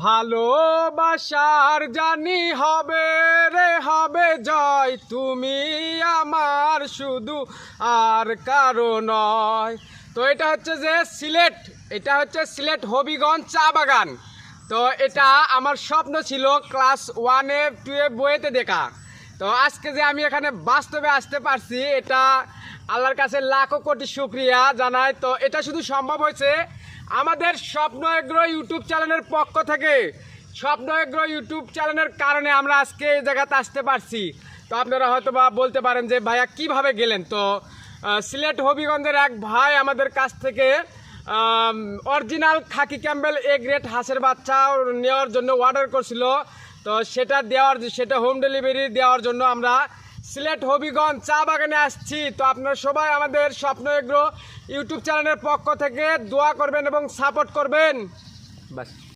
ভালোবাসার জানি হবে রে হবে জয়, তুমি আমার শুধু আর কারো নয়। তো এটা হচ্ছে যে সিলেট হবিগঞ্জ চা বাগান। তো এটা আমার স্বপ্ন ছিল ক্লাস 1-এ 2-এ বইয়েতে দেখা। তো আজকে যে আমি এখানে বাস্তবে আসতে পারছি, এটা আল্লাহর কাছে লাখো কোটি শুকরিয়া জানাই। তো এটা শুধু সম্ভব হয়েছে আমাদের স্বপ্ন এগ্রো ইউটিউব চ্যানেলের পক্ষ থেকে। স্বপ্ন এগ্রো ইউটিউব চ্যানেলের কারণে আমরা আজকে এই জায়গাতে আসতে পারছি। তো আপনারা হয়তো বা বলতে পারেন যে ভাইয়া কিভাবে গেলেন। তো সিলেট হবিগঞ্জের এক ভাই আমাদের কাছ থেকে original Khakee Campbell A grade হাঁসের বাচ্চা নেওয়ার জন্য অর্ডার করছিল। তো সেটা হোম ডেলিভারি দেওয়ার জন্য আমরা সিলেট হবিগঞ্জ চা বাগানে আসছি। তো আপনারা সবাই আমাদের স্বপ্ন এগ্রো ইউটিউব চ্যানেলের পক্ষ থেকে দোয়া করবেন এবং সাপোর্ট করবেন। বাস।